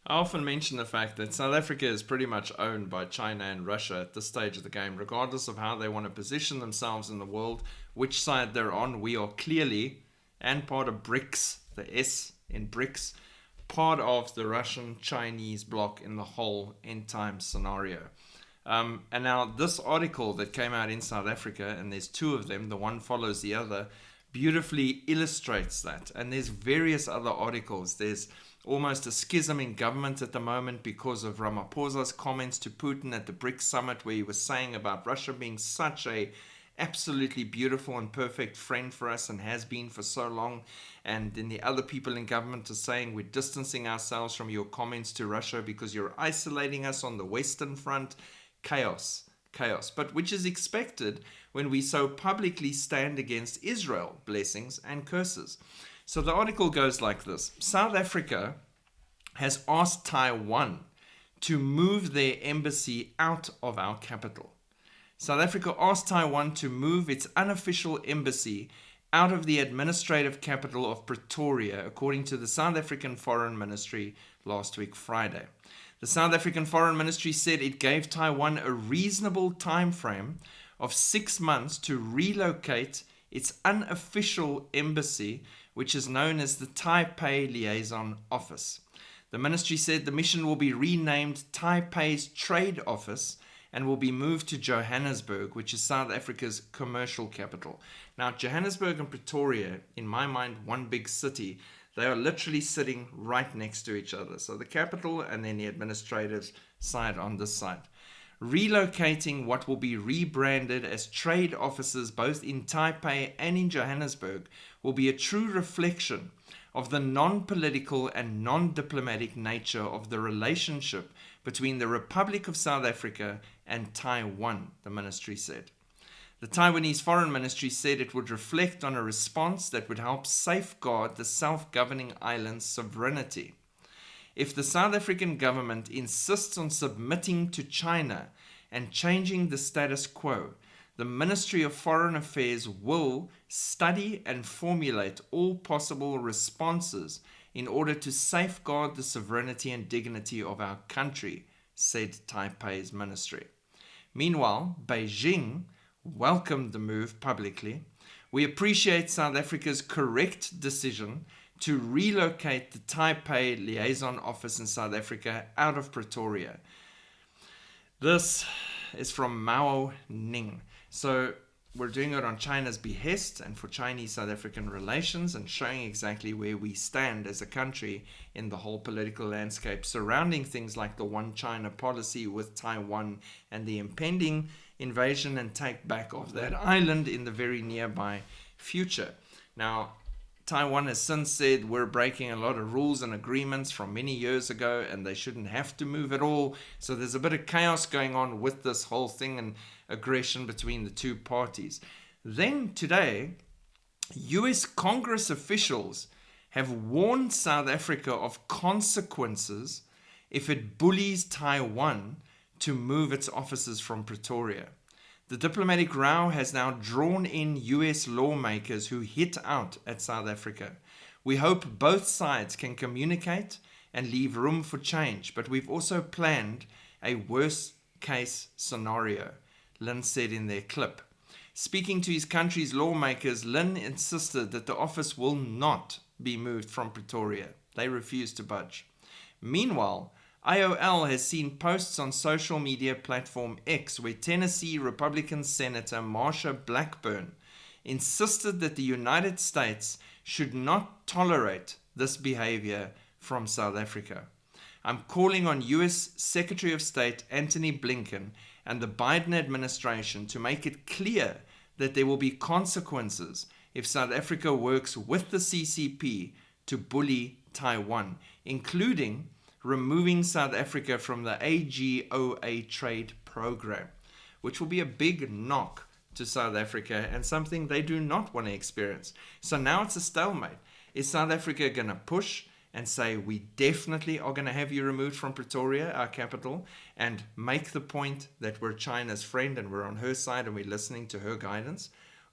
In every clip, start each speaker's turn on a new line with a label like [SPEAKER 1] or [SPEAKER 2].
[SPEAKER 1] I often mention the fact that South Africa is pretty much owned by China and Russia at this stage of the game, regardless of how they want to position themselves in the world, which side they're on. We are clearly, and part of BRICS, the S in BRICS, part of the Russian Chinese bloc in the whole end time scenario. And now, this article that came out in South Africa, and there's two of them, the one follows the other, beautifully illustrates that. And there's various other articles. There's almost a schism in government at the moment because of Ramaphosa's comments to Putin at the BRICS summit, where he was saying about Russia being such a absolutely beautiful and perfect friend for us and has been for so long. And then the other people in government are saying we're distancing ourselves from your comments to Russia because you're isolating us on the Western front. Chaos. But which is expected when we so publicly stand against Israel, blessings and curses. So the article goes like this. South Africa has asked Taiwan to move their embassy out of our capital. South Africa asked Taiwan to move its unofficial embassy out of the administrative capital of Pretoria, according to the South African Foreign Ministry last week, Friday. The South African Foreign Ministry said it gave Taiwan a reasonable time frame of 6 months to relocate its unofficial embassy, which is known as the Taipei Liaison Office. The ministry said the mission will be renamed Taipei's Trade Office and will be moved to Johannesburg, which is South Africa's commercial capital. Now, Johannesburg and Pretoria, in my mind, one big city. They are literally sitting right next to each other. So the capital and then the administrative side on this side. Relocating what will be rebranded as trade offices both in Taipei and in Johannesburg will be a true reflection of the non-political and non-diplomatic nature of the relationship between the Republic of South Africa and Taiwan, the ministry said. The Taiwanese Foreign Ministry said it would reflect on a response that would help safeguard the self-governing island's sovereignty. If the South African government insists on submitting to China and changing the status quo, the Ministry of Foreign Affairs will study and formulate all possible responses in order to safeguard the sovereignty and dignity of our country, said Taipei's ministry. Meanwhile, Beijing welcomed the move publicly. We appreciate South Africa's correct decision to relocate the Taipei Liaison Office in South Africa out of Pretoria. This is from Mao Ning. So we're doing it on China's behest and for Chinese-South African relations and showing exactly where we stand as a country in the whole political landscape surrounding things like the One China policy with Taiwan and the impending invasion and take back of that island in the very nearby future. Now, Taiwan has since said we're breaking a lot of rules and agreements from many years ago and they shouldn't have to move at all. So there's a bit of chaos going on with this whole thing and aggression between the two parties. Then today, US Congress officials have warned South Africa of consequences if it bullies Taiwan to move its offices from Pretoria. The diplomatic row has now drawn in US lawmakers who hit out at South Africa. We hope both sides can communicate and leave room for change, but we've also planned a worst case scenario, Lin said in their clip. Speaking to his country's lawmakers, Lin insisted that the office will not be moved from Pretoria. They refused to budge. Meanwhile, IOL has seen posts on social media platform X where Tennessee Republican Senator Marsha Blackburn insisted that the United States should not tolerate this behavior from South Africa. I'm calling on US Secretary of State Antony Blinken and the Biden administration to make it clear that there will be consequences if South Africa works with the CCP to bully Taiwan, including removing South Africa from the AGOA trade program, which will be a big knock to South Africa and something they do not want to experience. So now it's a stalemate. Is South Africa going to push and say, we definitely are going to have you removed from Pretoria, our capital, and make the point that we're China's friend and we're on her side and we're listening to her guidance?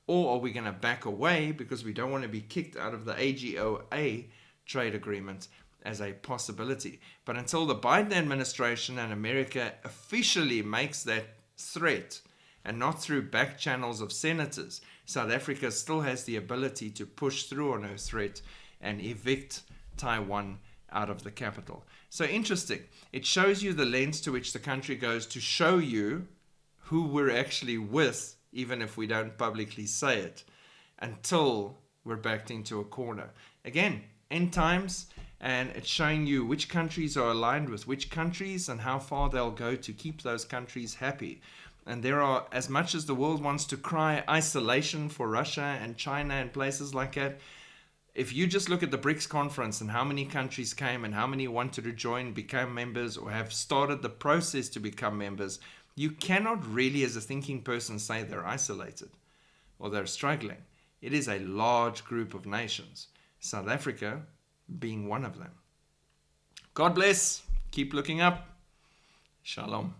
[SPEAKER 1] Or are we going to back away because we don't want to be kicked out of the AGOA trade agreement as a possibility. But until the Biden administration and America officially makes that threat, and not through back channels of senators, South Africa still has the ability to push through on her threat and evict Taiwan out of the capital. So interesting. It shows you the lens to which the country goes to show you who we're actually with, even if we don't publicly say it, until we're backed into a corner. Again, end times, and it's showing you which countries are aligned with which countries and how far they'll go to keep those countries happy. And there are, as much as the world wants to cry isolation for Russia and China and places like that, if you just look at the BRICS conference and how many countries came and how many wanted to join, become members, or have started the process to become members, you cannot really, as a thinking person, say they're isolated or they're struggling. It is a large group of nations, South Africa being one of them. God bless. Keep looking up. Shalom.